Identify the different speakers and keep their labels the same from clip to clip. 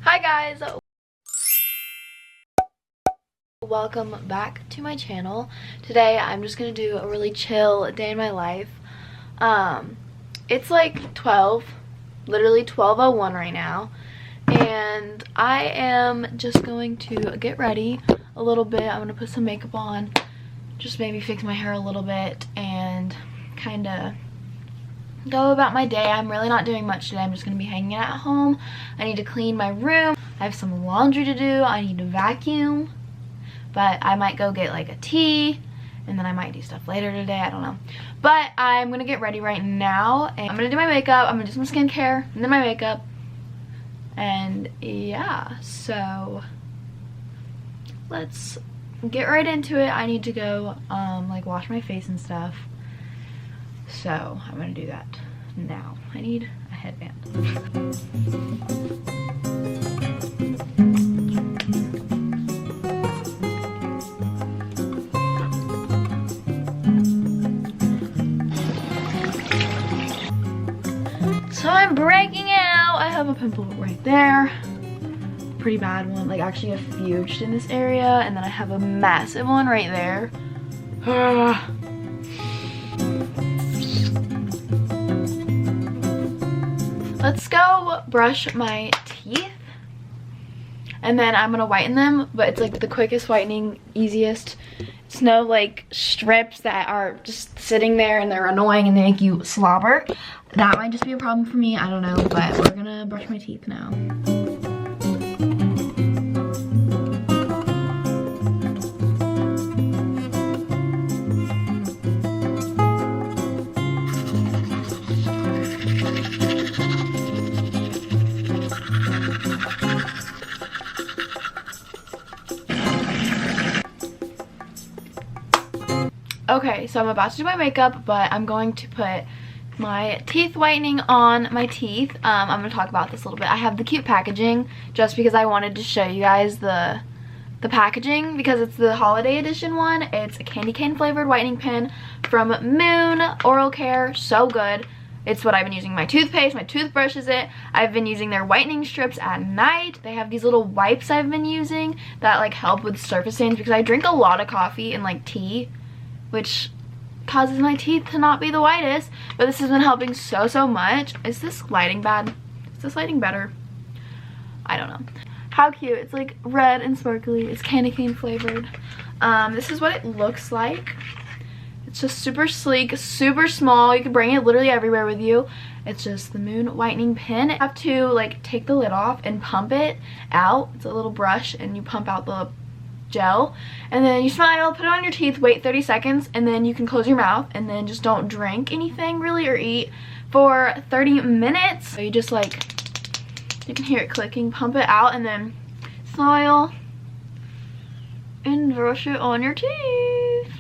Speaker 1: Hi guys, welcome back to my channel. Today I'm just gonna do a really chill day in my life. It's like 12, literally 12:01 right now, and I am just going to get ready a little bit. I'm gonna put some makeup on, just maybe fix my hair a little bit and kind of go about my day. I'm really not doing much today. I'm just gonna be hanging out at home. I need to clean my room. I have some laundry to do. I need to vacuum, but I might go get like a tea and then I might do stuff later today. I don't know, but I'm gonna get ready right now and I'm gonna do my makeup. I'm gonna do some skincare and then my makeup, and yeah, so let's get right into it. I need to go like wash my face and stuff. So I'm gonna do that now. I need a headband. So I'm breaking out. I have a pimple right there. Pretty bad one, like actually a few just in this area, and then I have a massive one right there. Let's go brush my teeth and then I'm gonna whiten them, but it's like the quickest whitening, easiest. It's no like strips that are just sitting there and they're annoying and they make you slobber. That might just be a problem for me, I don't know, but we're gonna brush my teeth now. Okay, so I'm about to do my makeup, but I'm going to put my teeth whitening on my teeth. I'm going to talk about this a little bit. I have the cute packaging just because I wanted to show you guys the packaging because it's the holiday edition one. It's a candy cane flavored whitening pen from Moon Oral Care. So good. It's what I've been using. My toothpaste, my toothbrush is it. I've been using their whitening strips at night. They have these little wipes I've been using that like help with surface stains because I drink a lot of coffee and like tea, which causes my teeth to not be the whitest, but this has been helping so much. Is this lighting bad? Is this lighting better? I don't know. How cute. It's like red and sparkly. It's candy cane flavored. This is what it looks like. It's just super sleek, super small. You can bring it literally everywhere with you. It's just the Moon whitening pen. You have to like take the lid off and pump it out. It's a little brush and you pump out the gel and then you smile, put it on your teeth, wait 30 seconds, and then you can close your mouth and then just don't drink anything really or eat for 30 minutes. So you just like, you can hear it clicking, pump it out, and then smile and brush it on your teeth.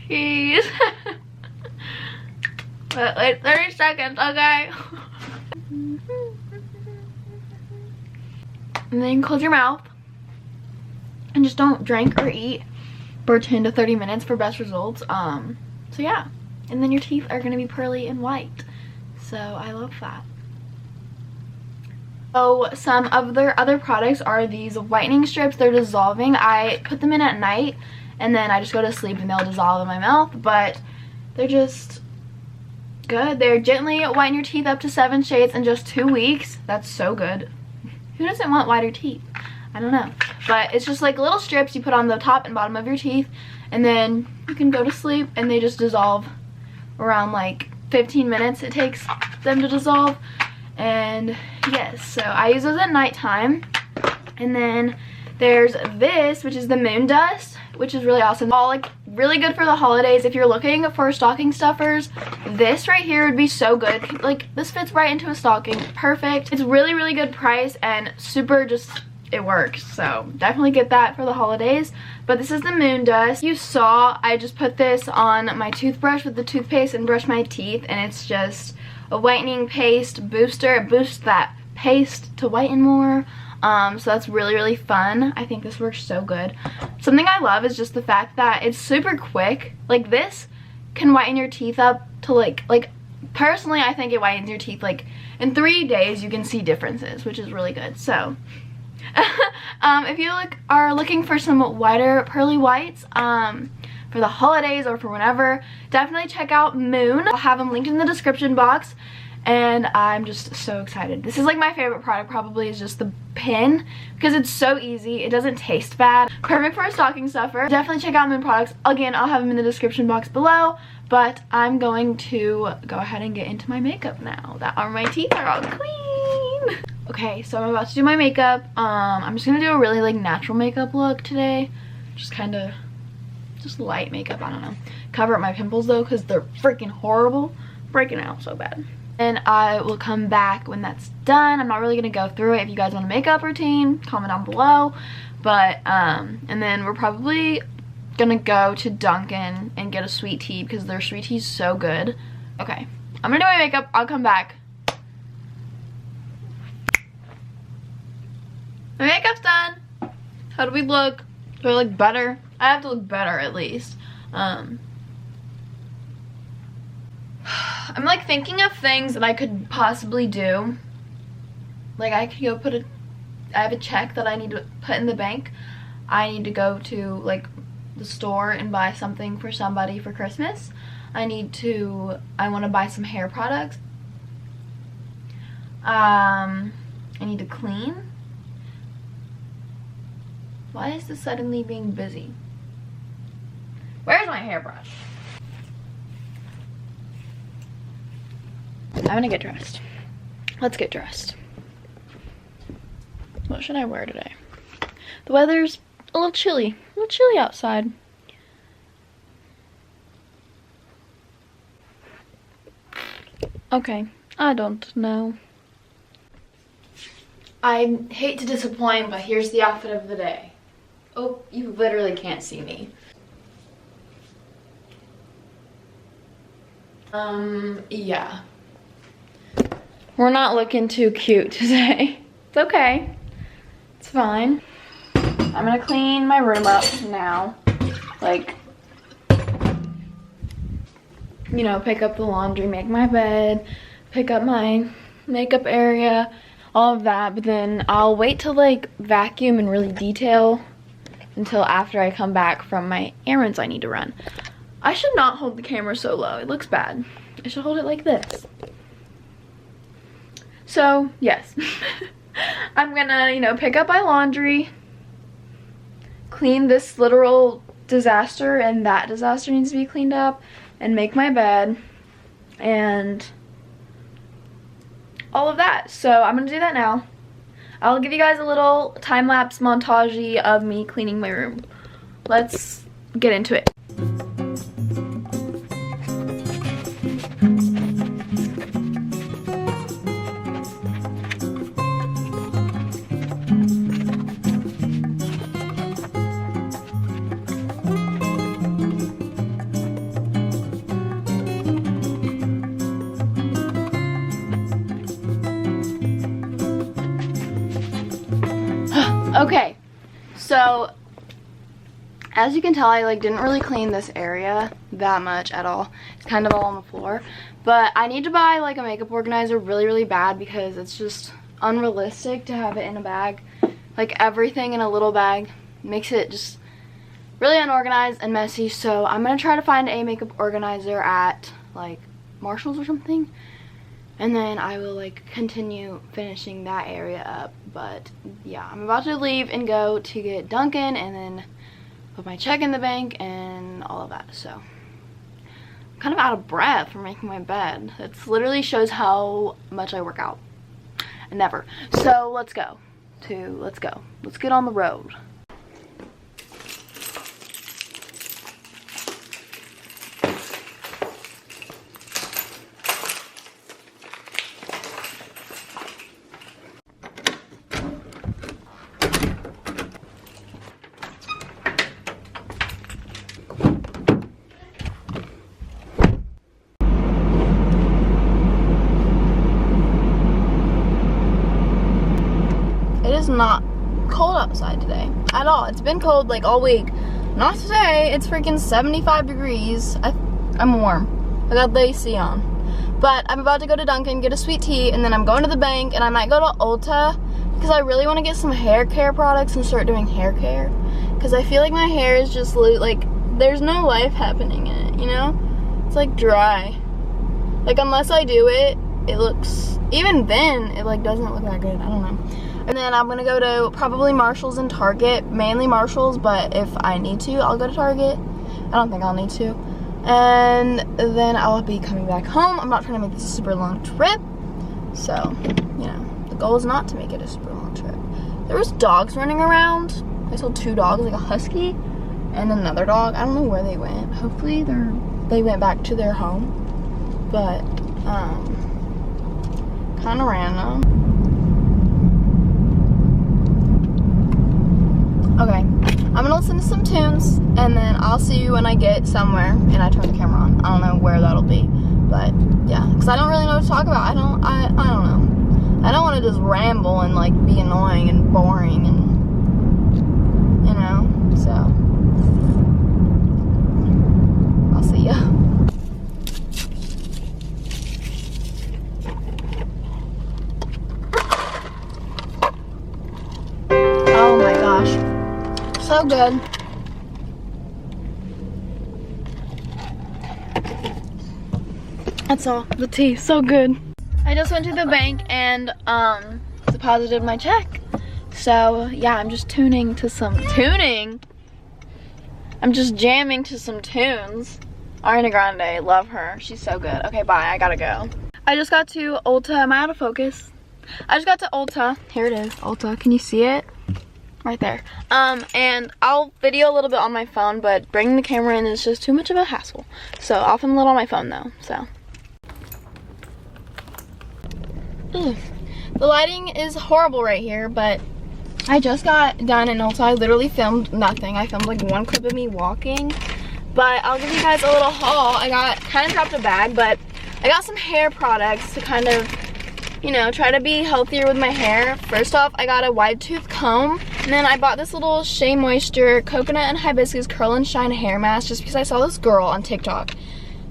Speaker 1: Jeez. But wait 30 seconds, okay? And then you can close your mouth and just don't drink or eat for 10 to 30 minutes for best results. So yeah, and then your teeth are gonna be pearly and white. So I love that. So some of their other products are these whitening strips. They're dissolving. I put them in at night and then I just go to sleep and they'll dissolve in my mouth, but they're just good. They're gently whiten your teeth up to 7 shades in just 2 weeks. That's so good. Who doesn't want whiter teeth? I don't know. But it's just like little strips you put on the top and bottom of your teeth, and then you can go to sleep and they just dissolve around like 15 minutes it takes them to dissolve. And yes, so I use those at nighttime. And then there's this, which is the Moon Dust, which is really awesome. All like really good for the holidays. If you're looking for stocking stuffers, this right here would be so good. Like this fits right into a stocking, perfect. It's really good price and super just, it works. So definitely get that for the holidays. But this is the Moon Dust. You saw I just put this on my toothbrush with the toothpaste and brushed my teeth, and it's just a whitening paste booster. It boosts that paste to whiten more. So that's really fun. I think this works so good. Something I love is just the fact that it's super quick. Like this can whiten your teeth up to like personally, I think it whitens your teeth. Like in 3 days you can see differences, which is really good. So if you are looking for some whiter pearly whites for the holidays or for whenever, definitely check out Moon. I'll have them linked in the description box, and I'm just so excited. This is like my favorite product probably, is just the pin, because it's so easy. It doesn't taste bad. Perfect for a stocking stuffer. Definitely check out Moon products. Again, I'll have them in the description box below, but I'm going to go ahead and get into my makeup now that my teeth are all clean. Okay, so I'm about to do my makeup. I'm just gonna do a really like natural makeup look today. Just kind of just light makeup, I don't know. Cover up my pimples though, because they're freaking horrible. Breaking out so bad. And I will come back when that's done. I'm not really gonna go through it. If you guys want a makeup routine, comment down below. But and then we're probably gonna go to Dunkin' and get a sweet tea, because their sweet tea is so good. Okay, I'm gonna do my makeup. I'll come back. My makeup's done. How do we look? Do I look better? I have to look better at least. I'm like thinking of things that I could possibly do. Like I could go I have a check that I need to put in the bank. I need to go to like the store and buy something for somebody for Christmas. I want to buy some hair products. I need to clean. Why is this suddenly being busy? Where's my hairbrush? I'm gonna get dressed. Let's get dressed. What should I wear today? The weather's a little chilly outside. Okay, I don't know. I hate to disappoint, but here's the outfit of the day. Oh, you literally can't see me. Yeah. We're not looking too cute today. It's okay. It's fine. I'm gonna clean my room up now. Like, you know, pick up the laundry, make my bed, pick up my makeup area, all of that. But then I'll wait to like vacuum and really detail until after I come back from my errands I need to run. I should not hold the camera so low. It looks bad. I should hold it like this. So, yes. I'm gonna, you know, pick up my laundry, clean this literal disaster, and that disaster needs to be cleaned up, and make my bed, and all of that. So I'm gonna do that now. I'll give you guys a little time-lapse montage of me cleaning my room. Let's get into it. Okay, so as you can tell, I like didn't really clean this area that much at all. It's kind of all on the floor, but I need to buy like a makeup organizer really bad, because it's just unrealistic to have it in a bag. Like everything in a little bag makes it just really unorganized and messy. So I'm gonna try to find a makeup organizer at like Marshall's or something, and then I will like continue finishing that area up. But yeah, I'm about to leave and go to get Dunkin' and then put my check in the bank and all of that. So I'm kind of out of breath for making my bed. It literally shows how much I work out. Never. So let's go. Let's get on the road. Not cold outside today at all. It's been cold like all week. Not today. It's freaking 75 degrees. I'm warm. I got the AC on. But I'm about to go to Dunkin', get a sweet tea, and then I'm going to the bank, and I might go to Ulta because I really want to get some hair care products and start doing hair care. Because I feel like my hair is just like, there's no life happening in it, you know? It's like dry. Like unless I do it, it looks, even then, it like doesn't look that good. I don't know. And then I'm gonna go to probably Marshall's and Target, mainly Marshall's, but if I need to, I'll go to Target. I don't think I'll need to. And then I'll be coming back home. I'm not trying to make this a super long trip. So, you know, the goal is not to make it a super long trip. There was dogs running around. I saw 2 dogs, like a husky and another dog. I don't know where they went. Hopefully they went back to their home. But, kind of random. Okay, I'm gonna listen to some tunes, and then I'll see you when I get somewhere and I turn the camera on. I don't know where that'll be, but yeah, because I don't really know what to talk about. I don't know. I don't want to just ramble and like be annoying and boring and, you know, so I'll see ya. Oh my gosh. So good. That's all. The tea, so good. I just went to the bank and deposited my check. So yeah, I'm just I'm just jamming to some tunes. Ariana Grande, love her. She's so good. Okay, bye. I gotta go. I just got to Ulta. Am I out of focus? I just got to Ulta. Here it is, Ulta. Can you see it? Right there. And I'll video a little bit on my phone, but bringing the camera in is just too much of a hassle. So I'll film a little on my phone though, so. Ugh. The lighting is horrible right here, but I just got done in Ulta. I literally filmed nothing. I filmed like 1 clip of me walking, but I'll give you guys a little haul. I kind of dropped a bag, but I got some hair products to kind of, you know, try to be healthier with my hair. First off, I got a wide tooth comb, and then I bought this little Shea Moisture Coconut and Hibiscus Curl and Shine hair mask just because I saw this girl on TikTok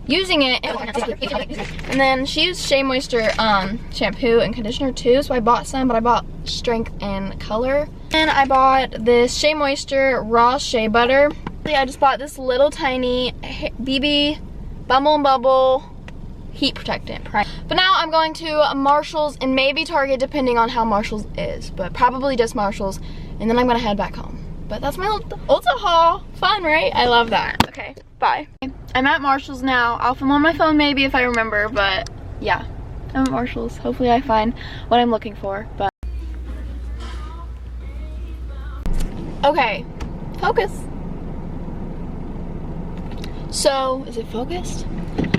Speaker 1: using it, and then she used Shea Moisture shampoo and conditioner too, so I bought some, but I bought strength and color. And I bought this Shea Moisture raw shea butter. I just bought this little tiny BB Bumble and Bubble heat protectant. But now I'm going to Marshall's and maybe Target depending on how Marshall's is, but probably just Marshall's, and then I'm gonna head back home. But that's my Ulta haul. Fun, right? I love that. Okay, bye. I'm at Marshall's now. I'll film on my phone maybe if I remember, but yeah, I'm at Marshall's. Hopefully I find what I'm looking for, but. Okay, focus. So, is it focused?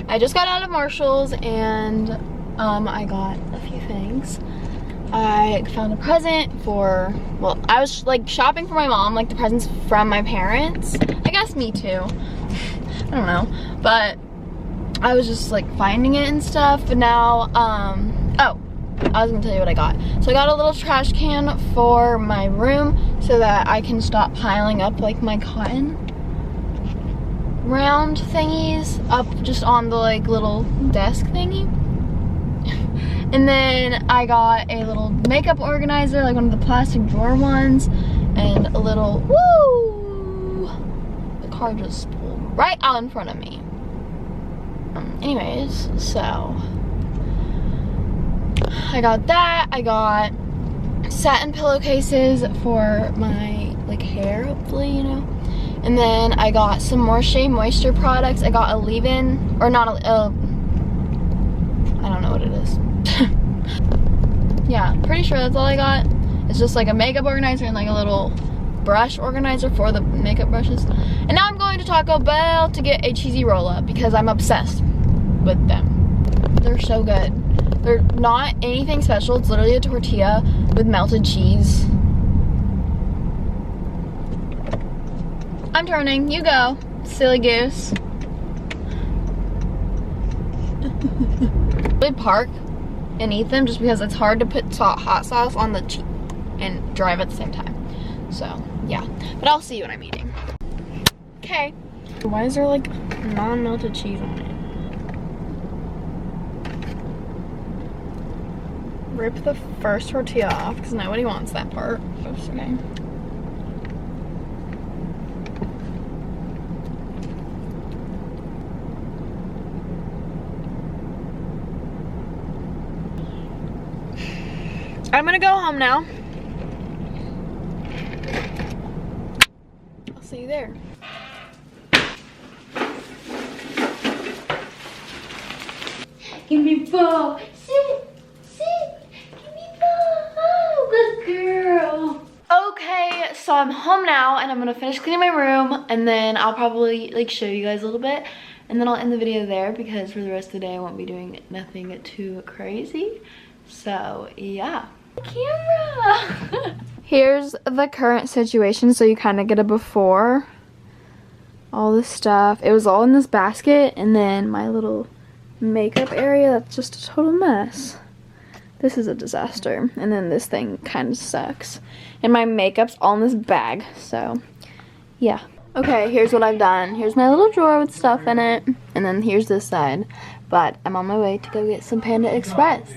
Speaker 1: I just got out of Marshall's and I got a few things. I found a present for, well, I was like shopping for my mom, like the presents from my parents. I guess me too. I don't know. But I was just like finding it and stuff. But now, oh, I was gonna tell you what I got. So I got a little trash can for my room so that I can stop piling up like my cotton round thingies up just on the like little desk thingy. And then I got a little makeup organizer, like one of the plastic drawer ones, and a little, woo! The car just pulled right out in front of me. Anyways, so I got that. I got satin pillowcases for my like hair, hopefully, you know. And then I got some more Shea Moisture products. I got a leave-in, or not a, I don't know what it is. Yeah, pretty sure that's all I got. It's just like a makeup organizer and like a little brush organizer for the makeup brushes. And now I'm going to Taco Bell to get a cheesy roll-up because I'm obsessed with them. They're so good. They're not anything special. It's literally a tortilla with melted cheese. I'm turning. You go, silly goose. We'd park and eat them just because it's hard to put hot sauce on the cheese and drive at the same time. So, yeah. But I'll see you when I'm eating. Okay. Why is there like non-melted cheese on it? rip the first tortilla off because nobody wants that part. Oops, okay. I'm gonna go home now. I'll see you there. Give me ball. Sit. Give me ball. Oh, good girl. Okay, so I'm home now and I'm gonna finish cleaning my room and then I'll probably like show you guys a little bit and then I'll end the video there because for the rest of the day I won't be doing nothing too crazy. So yeah. Camera. Here's the current situation, so you kind of get a before. All this stuff. It was all in this basket and then my little makeup area, that's just a total mess. This is a disaster. And then this thing kind of sucks. And my makeup's all in this bag, so yeah. Okay, here's what I've done. Here's my little drawer with stuff in it. And then here's this side. But I'm on my way to go get some Panda Express.